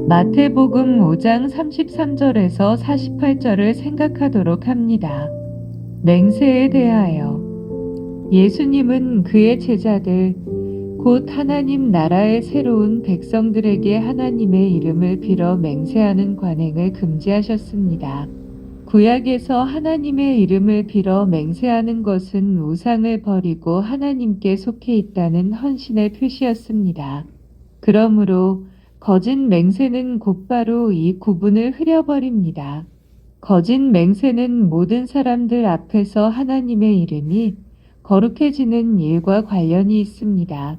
마태복음 5장 33절에서 48절을 생각하도록 합니다. 맹세에 대하여 예수님은 그의 제자들 곧 하나님 나라의 새로운 백성들에게 하나님의 이름을 빌어 맹세하는 관행을 금지하셨습니다. 구약에서 하나님의 이름을 빌어 맹세하는 것은 우상을 버리고 하나님께 속해 있다는 헌신의 표시였습니다. 그러므로 거짓 맹세는 곧바로 이 구분을 흐려버립니다. 거짓 맹세는 모든 사람들 앞에서 하나님의 이름이 거룩해지는 일과 관련이 있습니다.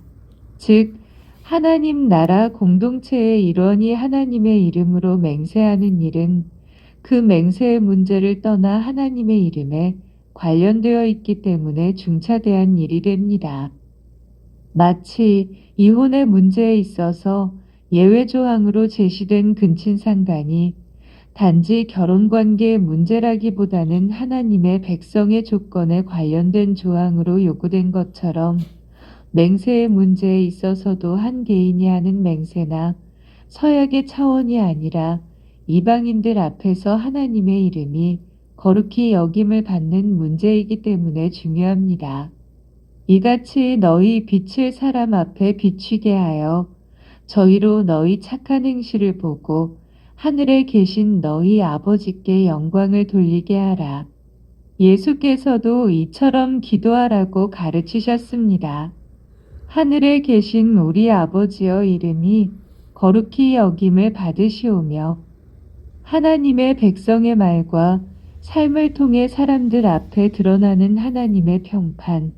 즉, 하나님 나라 공동체의 일원이 하나님의 이름으로 맹세하는 일은 그 맹세의 문제를 떠나 하나님의 이름에 관련되어 있기 때문에 중차대한 일이 됩니다. 마치 이혼의 문제에 있어서 예외 조항으로 제시된 근친상간이 단지 결혼관계의 문제라기보다는 하나님의 백성의 조건에 관련된 조항으로 요구된 것처럼 맹세의 문제에 있어서도 한 개인이 하는 맹세나 서약의 차원이 아니라 이방인들 앞에서 하나님의 이름이 거룩히 여김을 받는 문제이기 때문에 중요합니다. 이같이 너희 빛을 사람 앞에 비추게 하여 저희로 너희 착한 행실을 보고 하늘에 계신 너희 아버지께 영광을 돌리게 하라. 예수께서도 이처럼 기도하라고 가르치셨습니다. 하늘에 계신 우리 아버지여 이름이 거룩히 여김을 받으시오며 하나님의 백성의 말과 삶을 통해 사람들 앞에 드러나는 하나님의 평판,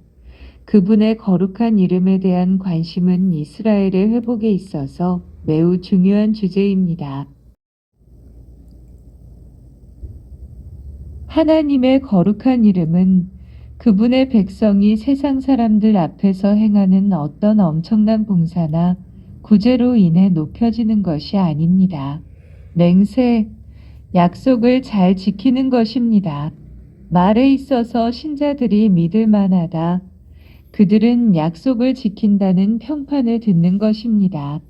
그분의 거룩한 이름에 대한 관심은 이스라엘의 회복에 있어서 매우 중요한 주제입니다. 하나님의 거룩한 이름은 그분의 백성이 세상 사람들 앞에서 행하는 어떤 엄청난 봉사나 구제로 인해 높여지는 것이 아닙니다. 맹세, 약속을 잘 지키는 것입니다. 말에 있어서 신자들이 믿을 만하다. 그들은 약속을 지킨다는 평판을 듣는 것입니다.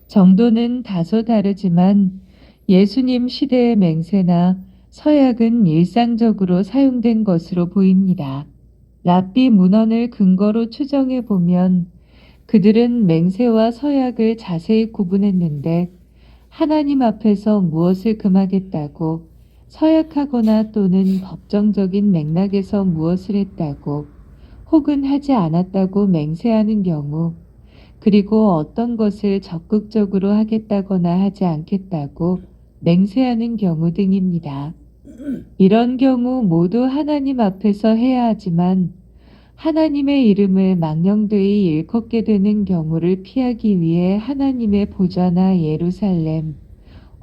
정도는 다소 다르지만 예수님 시대의 맹세나 서약은 일상적으로 사용된 것으로 보입니다. 랍비 문헌을 근거로 추정해 보면 그들은 맹세와 서약을 자세히 구분했는데 하나님 앞에서 무엇을 금하겠다고 서약하거나 또는 법정적인 맥락에서 무엇을 했다고 혹은 하지 않았다고 맹세하는 경우 그리고 어떤 것을 적극적으로 하겠다거나 하지 않겠다고 맹세하는 경우 등입니다. 이런 경우 모두 하나님 앞에서 해야 하지만 하나님의 이름을 망령되이 일컫게 되는 경우를 피하기 위해 하나님의 보좌나 예루살렘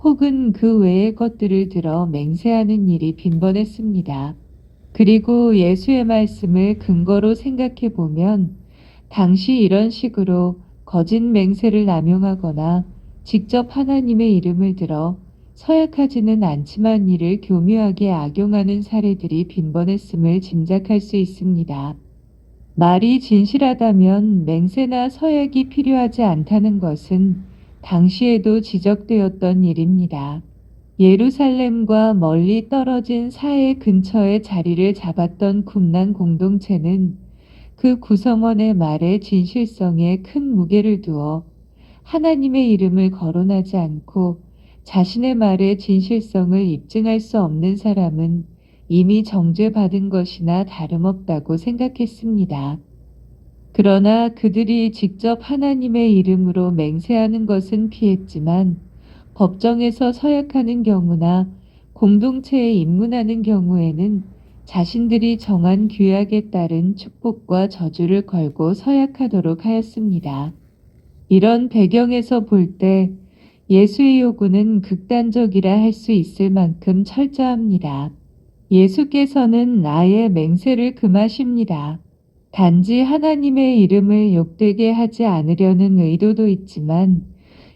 혹은 그 외의 것들을 들어 맹세하는 일이 빈번했습니다. 그리고 예수의 말씀을 근거로 생각해 보면 당시 이런 식으로 거짓 맹세를 남용하거나 직접 하나님의 이름을 들어 서약하지는 않지만 이를 교묘하게 악용하는 사례들이 빈번했음을 짐작할 수 있습니다. 말이 진실하다면 맹세나 서약이 필요하지 않다는 것은 당시에도 지적되었던 일입니다. 예루살렘과 멀리 떨어진 사해 근처에 자리를 잡았던 쿰란 공동체는 그 구성원의 말의 진실성에 큰 무게를 두어 하나님의 이름을 거론하지 않고 자신의 말의 진실성을 입증할 수 없는 사람은 이미 정죄받은 것이나 다름없다고 생각했습니다. 그러나 그들이 직접 하나님의 이름으로 맹세하는 것은 피했지만 법정에서 서약하는 경우나 공동체에 입문하는 경우에는 자신들이 정한 규약에 따른 축복과 저주를 걸고 서약하도록 하였습니다. 이런 배경에서 볼 때 예수의 요구는 극단적이라 할 수 있을 만큼 철저합니다. 예수께서는 아예 맹세를 금하십니다. 단지 하나님의 이름을 욕되게 하지 않으려는 의도도 있지만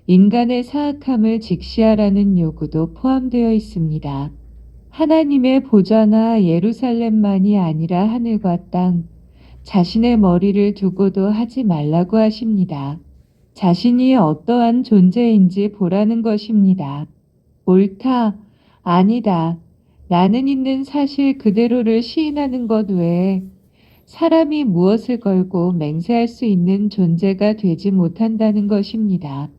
인간의 사악함을 직시하라는 요구도 포함되어 있습니다. 하나님의 보좌나 예루살렘만이 아니라 하늘과 땅, 자신의 머리를 두고도 하지 말라고 하십니다. 자신이 어떠한 존재인지 보라는 것입니다. 옳다, 아니다, 나는 있는 사실 그대로를 시인하는 것 외에 사람이 무엇을 걸고 맹세할 수 있는 존재가 되지 못한다는 것입니다.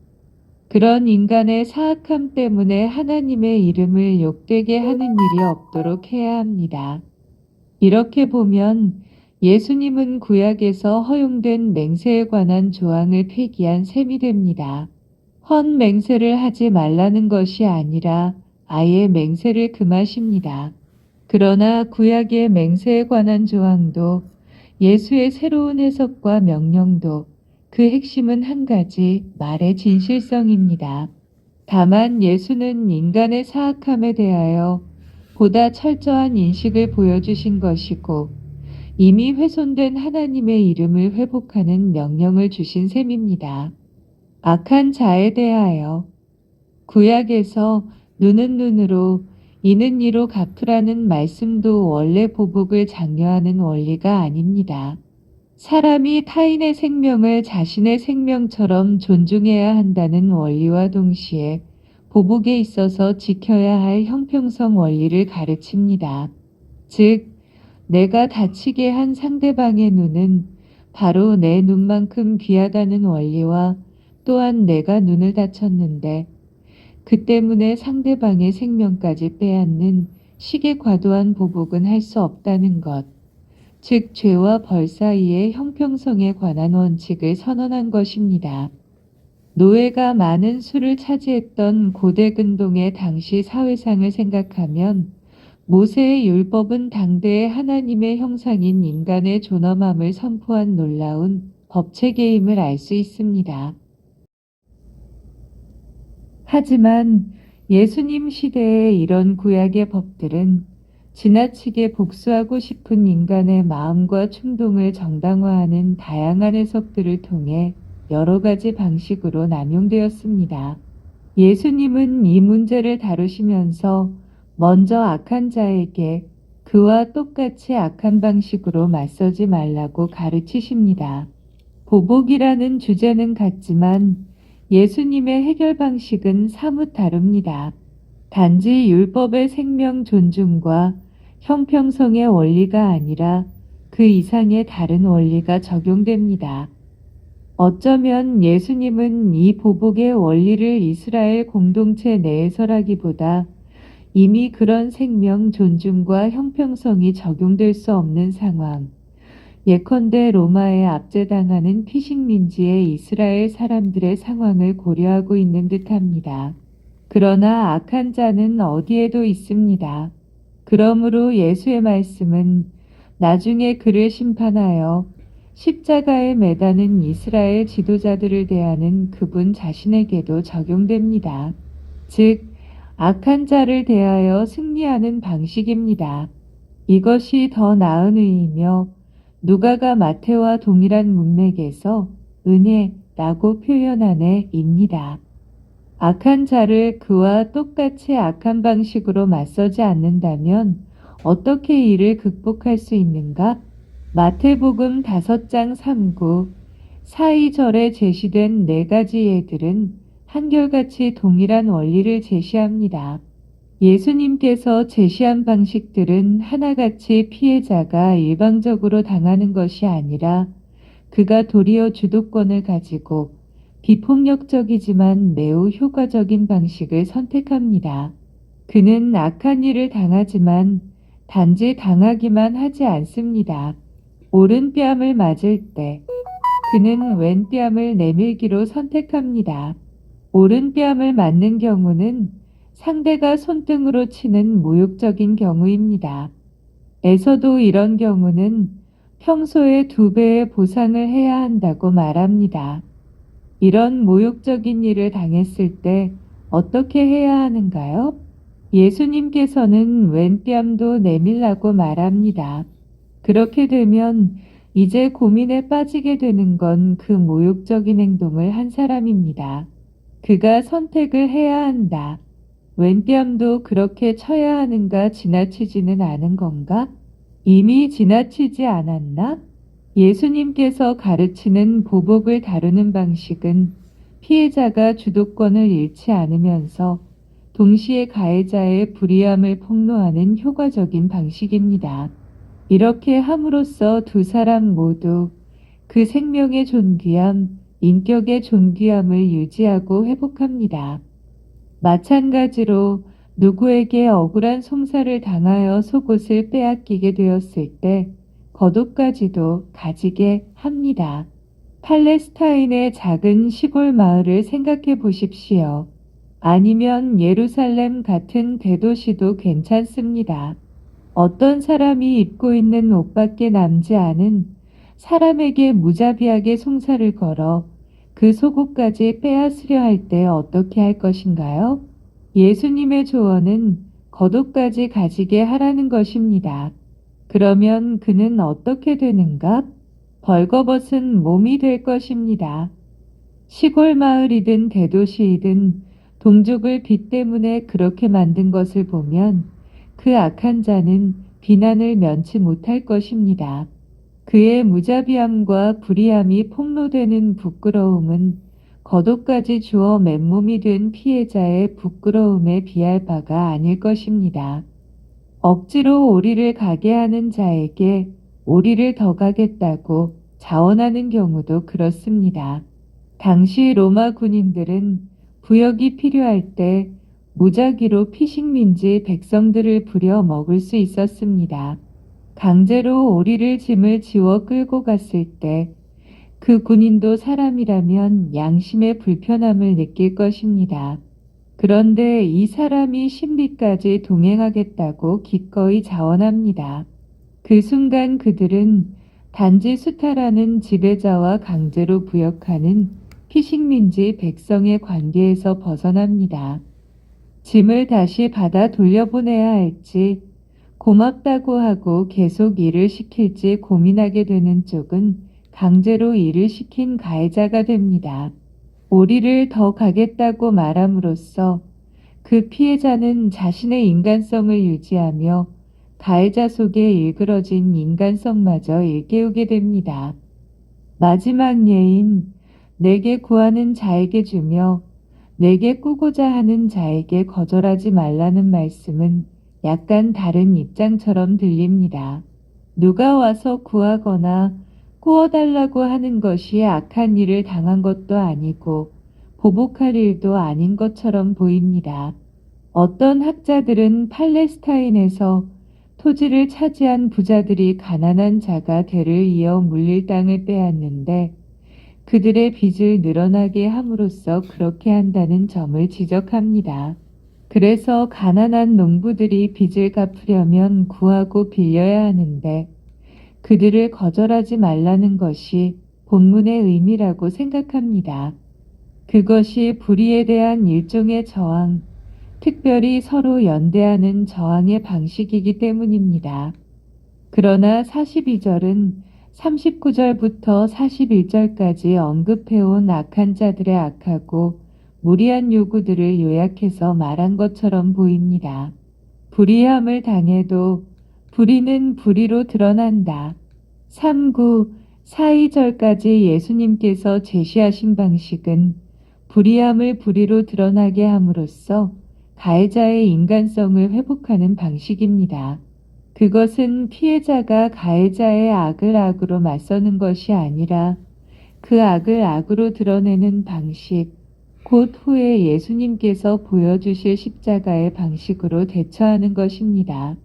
그런 인간의 사악함 때문에 하나님의 이름을 욕되게 하는 일이 없도록 해야 합니다. 이렇게 보면 예수님은 구약에서 허용된 맹세에 관한 조항을 폐기한 셈이 됩니다. 헌 맹세를 하지 말라는 것이 아니라 아예 맹세를 금하십니다. 그러나 구약의 맹세에 관한 조항도 예수의 새로운 해석과 명령도 그 핵심은 한 가지, 말의 진실성입니다. 다만 예수는 인간의 사악함에 대하여 보다 철저한 인식을 보여주신 것이고 이미 훼손된 하나님의 이름을 회복하는 명령을 주신 셈입니다. 악한 자에 대하여 구약에서 눈은 눈으로 이는 이로 갚으라는 말씀도 원래 보복을 장려하는 원리가 아닙니다. 사람이 타인의 생명을 자신의 생명처럼 존중해야 한다는 원리와 동시에 보복에 있어서 지켜야 할 형평성 원리를 가르칩니다. 즉, 내가 다치게 한 상대방의 눈은 바로 내 눈만큼 귀하다는 원리와 또한 내가 눈을 다쳤는데 그 때문에 상대방의 생명까지 빼앗는 식의 과도한 보복은 할 수 없다는 것, 즉 죄와 벌 사이의 형평성에 관한 원칙을 선언한 것입니다. 노예가 많은 수를 차지했던 고대 근동의 당시 사회상을 생각하면 모세의 율법은 당대의 하나님의 형상인 인간의 존엄함을 선포한 놀라운 법체계임을 알 수 있습니다. 하지만 예수님 시대의 이런 구약의 법들은 지나치게 복수하고 싶은 인간의 마음과 충동을 정당화하는 다양한 해석들을 통해 여러 가지 방식으로 남용되었습니다. 예수님은 이 문제를 다루시면서 먼저 악한 자에게 그와 똑같이 악한 방식으로 맞서지 말라고 가르치십니다. 보복이라는 주제는 같지만 예수님의 해결 방식은 사뭇 다릅니다. 단지 율법의 생명 존중과 형평성의 원리가 아니라 그 이상의 다른 원리가 적용됩니다. 어쩌면 예수님은 이 보복의 원리를 이스라엘 공동체 내에서라기보다 이미 그런 생명 존중과 형평성이 적용될 수 없는 상황, 예컨대 로마에 압제당하는 피식민지의 이스라엘 사람들의 상황을 고려하고 있는 듯합니다. 그러나 악한 자는 어디에도 있습니다. 그러므로 예수의 말씀은 나중에 그를 심판하여 십자가에 매다는 이스라엘 지도자들을 대하는 그분 자신에게도 적용됩니다. 즉, 악한 자를 대하여 승리하는 방식입니다. 이것이 더 나은 의이며 누가가 마태와 동일한 문맥에서 은혜라고 표현한 애입니다. 악한 자를 그와 똑같이 악한 방식으로 맞서지 않는다면 어떻게 이를 극복할 수 있는가? 마태복음 5장 3구 4~2절에 제시된 4가지 예들은 한결같이 동일한 원리를 제시합니다. 예수님께서 제시한 방식들은 하나같이 피해자가 일방적으로 당하는 것이 아니라 그가 도리어 주도권을 가지고 비폭력적이지만 매우 효과적인 방식을 선택합니다. 그는 악한 일을 당하지만 단지 당하기만 하지 않습니다. 오른뺨을 맞을 때 그는 왼뺨을 내밀기로 선택합니다. 오른뺨을 맞는 경우는 상대가 손등으로 치는 모욕적인 경우입니다. 에서도 이런 경우는 평소의 2배의 보상을 해야 한다고 말합니다. 이런 모욕적인 일을 당했을 때 어떻게 해야 하는가요? 예수님께서는 왼뺨도 내밀라고 말합니다. 그렇게 되면 이제 고민에 빠지게 되는 건 그 모욕적인 행동을 한 사람입니다. 그가 선택을 해야 한다. 왼뺨도 그렇게 쳐야 하는가 지나치지는 않은 건가? 이미 지나치지 않았나? 예수님께서 가르치는 보복을 다루는 방식은 피해자가 주도권을 잃지 않으면서 동시에 가해자의 불의함을 폭로하는 효과적인 방식입니다. 이렇게 함으로써 두 사람 모두 그 생명의 존귀함, 인격의 존귀함을 유지하고 회복합니다. 마찬가지로 누구에게 억울한 송사를 당하여 속옷을 빼앗기게 되었을 때 겉옷까지도 가지게 합니다. 팔레스타인의 작은 시골 마을을 생각해 보십시오. 아니면 예루살렘 같은 대도시도 괜찮습니다. 어떤 사람이 입고 있는 옷밖에 남지 않은 사람에게 무자비하게 송사를 걸어 그 속옷까지 빼앗으려 할 때 어떻게 할 것인가요? 예수님의 조언은 겉옷까지 가지게 하라는 것입니다. 그러면 그는 어떻게 되는가? 벌거벗은 몸이 될 것입니다. 시골 마을이든 대도시이든 동족을 빚 때문에 그렇게 만든 것을 보면 그 악한 자는 비난을 면치 못할 것입니다. 그의 무자비함과 불의함이 폭로되는 부끄러움은 겉옷까지 주어 맨몸이 된 피해자의 부끄러움에 비할 바가 아닐 것입니다. 억지로 오리를 가게 하는 자에게 오리를 더 가겠다고 자원하는 경우도 그렇습니다. 당시 로마 군인들은 부역이 필요할 때 무작위로 피식민지 백성들을 부려 먹을 수 있었습니다. 강제로 오리를 짐을 지워 끌고 갔을 때 그 군인도 사람이라면 양심의 불편함을 느낄 것입니다. 그런데 이 사람이 신비까지 동행하겠다고 기꺼이 자원합니다. 그 순간 그들은 단지 수탈하는 지배자와 강제로 부역하는 피식민지 백성의 관계에서 벗어납니다. 짐을 다시 받아 돌려보내야 할지 고맙다고 하고 계속 일을 시킬지 고민하게 되는 쪽은 강제로 일을 시킨 가해자가 됩니다. 오리를 더 가겠다고 말함으로써 그 피해자는 자신의 인간성을 유지하며 가해자 속에 일그러진 인간성마저 일깨우게 됩니다. 마지막 예인 내게 구하는 자에게 주며 내게 꾸고자 하는 자에게 거절하지 말라는 말씀은 약간 다른 입장처럼 들립니다. 누가 와서 구하거나 꾸어달라고 하는 것이 악한 일을 당한 것도 아니고 보복할 일도 아닌 것처럼 보입니다. 어떤 학자들은 팔레스타인에서 토지를 차지한 부자들이 가난한 자가 대를 이어 물릴 땅을 빼앗는데 그들의 빚을 늘어나게 함으로써 그렇게 한다는 점을 지적합니다. 그래서 가난한 농부들이 빚을 갚으려면 구하고 빌려야 하는데 그들을 거절하지 말라는 것이 본문의 의미라고 생각합니다. 그것이 불의에 대한 일종의 저항, 특별히 서로 연대하는 저항의 방식이기 때문입니다. 그러나 42절은 39절부터 41절까지 언급해온 악한 자들의 악하고 무리한 요구들을 요약해서 말한 것처럼 보입니다. 불의함을 당해도 불의는 불의로 드러난다. 39, 42절까지 예수님께서 제시하신 방식은 불의함을 불의로 드러나게 함으로써 가해자의 인간성을 회복하는 방식입니다. 그것은 피해자가 가해자의 악을 악으로 맞서는 것이 아니라 그 악을 악으로 드러내는 방식, 곧 후에 예수님께서 보여주실 십자가의 방식으로 대처하는 것입니다.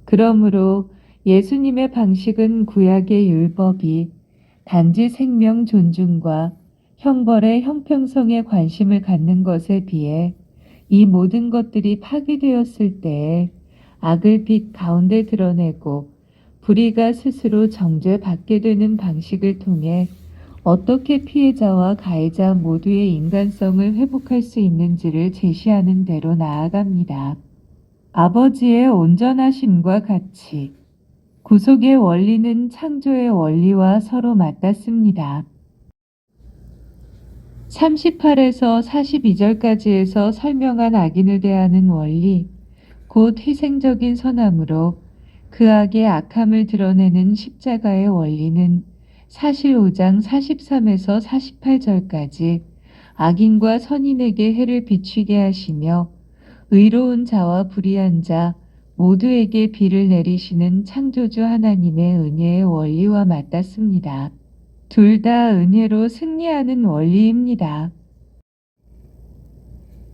그러므로 예수님의 방식은 구약의 율법이 단지 생명 존중과 형벌의 형평성에 관심을 갖는 것에 비해 이 모든 것들이 파괴되었을 때에 악을 빛 가운데 드러내고 불의가 스스로 정죄받게 되는 방식을 통해 어떻게 피해자와 가해자 모두의 인간성을 회복할 수 있는지를 제시하는 대로 나아갑니다. 아버지의 온전하심과 같이 구속의 원리는 창조의 원리와 서로 맞닿습니다. 38에서 42절까지에서 설명한 악인을 대하는 원리, 곧 희생적인 선함으로 그 악의 악함을 드러내는 십자가의 원리는 사실 5장 43에서 48절까지 악인과 선인에게 해를 비추게 하시며 의로운 자와 불의한 자 모두에게 비를 내리시는 창조주 하나님의 은혜의 원리와 맞닿습니다. 둘 다 은혜로 승리하는 원리입니다.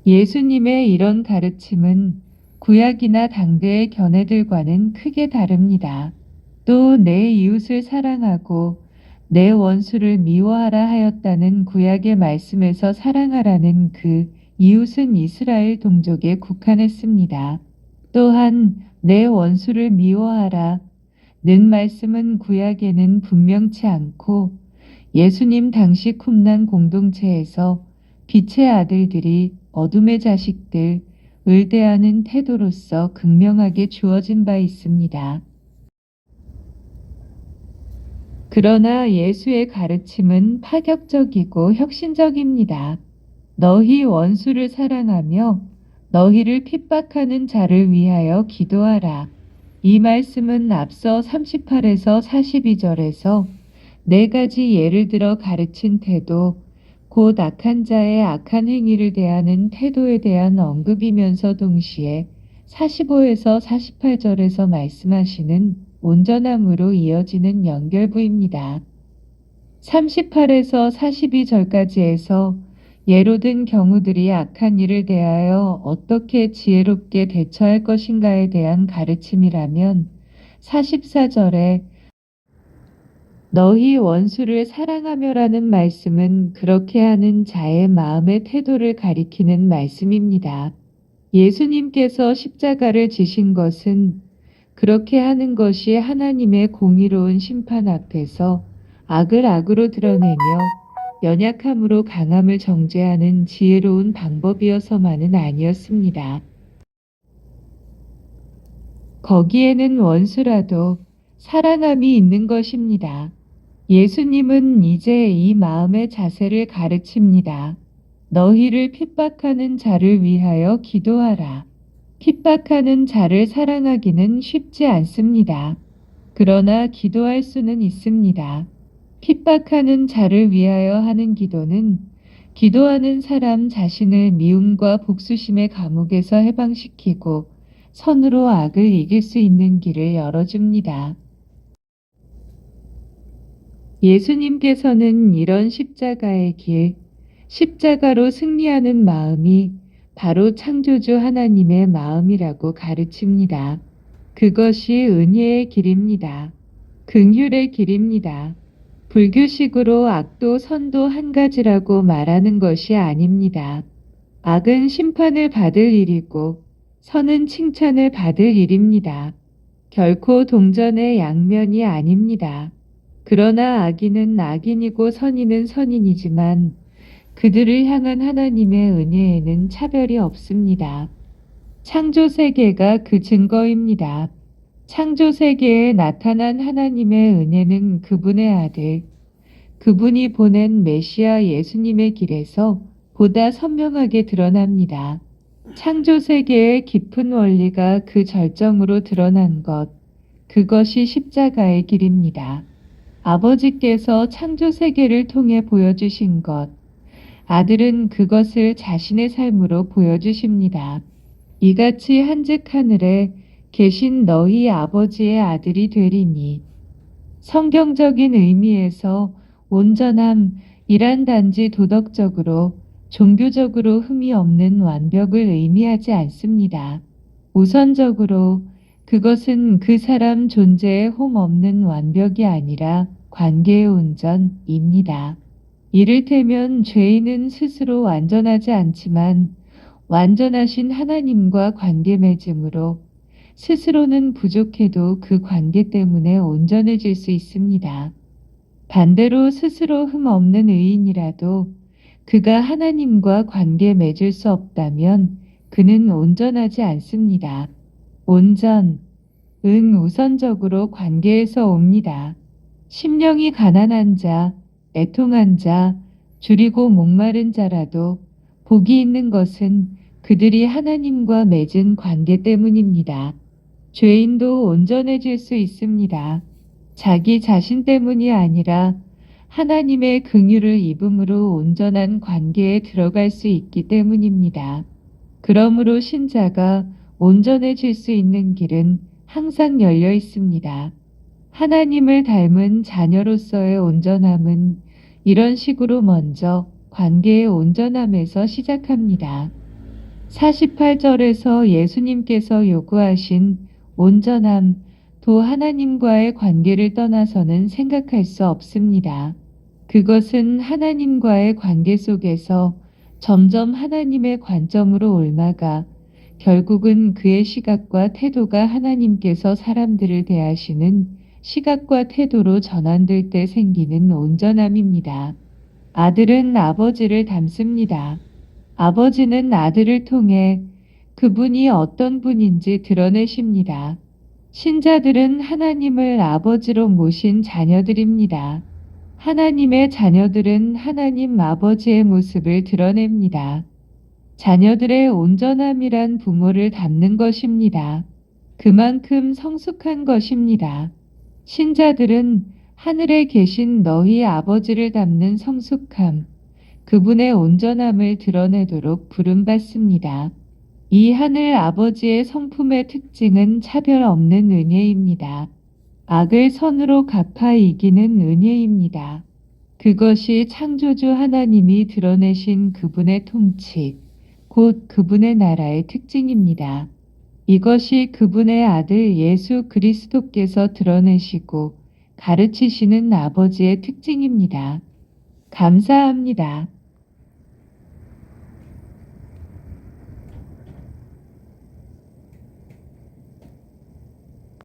예수님의 이런 가르침은 구약이나 당대의 견해들과는 크게 다릅니다. 또 내 이웃을 사랑하고 내 원수를 미워하라 하였다는 구약의 말씀에서 사랑하라는 그 이웃은 이스라엘 동족에 국한했습니다. 또한 내 원수를 미워하라 는 말씀은 구약에는 분명치 않고 예수님 당시 쿰난 공동체에서 빛의 아들들이 어둠의 자식들을 대하는 태도로서 극명하게 주어진 바 있습니다. 그러나 예수의 가르침은 파격적이고 혁신적입니다. 너희 원수를 사랑하며 너희를 핍박하는 자를 위하여 기도하라. 이 말씀은 앞서 38에서 42절에서 네 가지 예를 들어 가르친 태도, 곧 악한 자의 악한 행위를 대하는 태도에 대한 언급이면서 동시에 45에서 48절에서 말씀하시는 온전함으로 이어지는 연결부입니다. 38에서 42절까지에서 예로 든 경우들이 악한 일을 대하여 어떻게 지혜롭게 대처할 것인가에 대한 가르침이라면 44절에 너희 원수를 사랑하며라는 말씀은 그렇게 하는 자의 마음의 태도를 가리키는 말씀입니다. 예수님께서 십자가를 지신 것은 그렇게 하는 것이 하나님의 공의로운 심판 앞에서 악을 악으로 드러내며 연약함으로 강함을 정죄하는 지혜로운 방법이어서만은 아니었습니다. 거기에는 원수라도 사랑함이 있는 것입니다. 예수님은 이제 이 마음의 자세를 가르칩니다. 너희를 핍박하는 자를 위하여 기도하라. 핍박하는 자를 사랑하기는 쉽지 않습니다. 그러나 기도할 수는 있습니다. 핍박하는 자를 위하여 하는 기도는 기도하는 사람 자신을 미움과 복수심의 감옥에서 해방시키고 선으로 악을 이길 수 있는 길을 열어줍니다. 예수님께서는 이런 십자가의 길, 십자가로 승리하는 마음이 바로 창조주 하나님의 마음이라고 가르칩니다. 그것이 은혜의 길입니다. 긍휼의 길입니다. 불교식으로 악도 선도 한 가지라고 말하는 것이 아닙니다. 악은 심판을 받을 일이고 선은 칭찬을 받을 일입니다. 결코 동전의 양면이 아닙니다. 그러나 악인은 악인이고 선인은 선인이지만 그들을 향한 하나님의 은혜에는 차별이 없습니다. 창조세계가 그 증거입니다. 창조세계에 나타난 하나님의 은혜는 그분의 아들, 그분이 보낸 메시아 예수님의 길에서 보다 선명하게 드러납니다. 창조세계의 깊은 원리가 그 절정으로 드러난 것, 그것이 십자가의 길입니다. 아버지께서 창조세계를 통해 보여주신 것, 아들은 그것을 자신의 삶으로 보여주십니다. 이같이 한즉 하늘에 계신 너희 아버지의 아들이 되리니 성경적인 의미에서 온전함이란 단지 도덕적으로 종교적으로 흠이 없는 완벽을 의미하지 않습니다. 우선적으로 그것은 그 사람 존재에 홈 없는 완벽이 아니라 관계의 온전입니다. 이를테면 죄인은 스스로 완전하지 않지만 완전하신 하나님과 관계 맺음으로 스스로는 부족해도 그 관계 때문에 온전해질 수 있습니다. 반대로 스스로 흠 없는 의인이라도 그가 하나님과 관계 맺을 수 없다면 그는 온전하지 않습니다. 온전은 우선적으로 관계에서 옵니다. 심령이 가난한 자, 애통한 자, 줄이고 목마른 자라도 복이 있는 것은 그들이 하나님과 맺은 관계 때문입니다. 죄인도 온전해질 수 있습니다. 자기 자신 때문이 아니라 하나님의 긍휼을 입음으로 온전한 관계에 들어갈 수 있기 때문입니다. 그러므로 신자가 온전해질 수 있는 길은 항상 열려 있습니다. 하나님을 닮은 자녀로서의 온전함은 이런 식으로 먼저 관계의 온전함에서 시작합니다. 48절에서 예수님께서 요구하신 온전함, 도 하나님과의 관계를 떠나서는 생각할 수 없습니다. 그것은 하나님과의 관계 속에서 점점 하나님의 관점으로 옮아가 결국은 그의 시각과 태도가 하나님께서 사람들을 대하시는 시각과 태도로 전환될 때 생기는 온전함입니다. 아들은 아버지를 닮습니다. 아버지는 아들을 통해 그분이 어떤 분인지 드러내십니다. 신자들은 하나님을 아버지로 모신 자녀들입니다. 하나님의 자녀들은 하나님 아버지의 모습을 드러냅니다. 자녀들의 온전함이란 부모를 닮는 것입니다. 그만큼 성숙한 것입니다. 신자들은 하늘에 계신 너희 아버지를 닮는 성숙함, 그분의 온전함을 드러내도록 부름받습니다. 이 하늘 아버지의 성품의 특징은 차별 없는 은혜입니다. 악을 선으로 갚아 이기는 은혜입니다. 그것이 창조주 하나님이 드러내신 그분의 통치, 곧 그분의 나라의 특징입니다. 이것이 그분의 아들 예수 그리스도께서 드러내시고 가르치시는 아버지의 특징입니다. 감사합니다.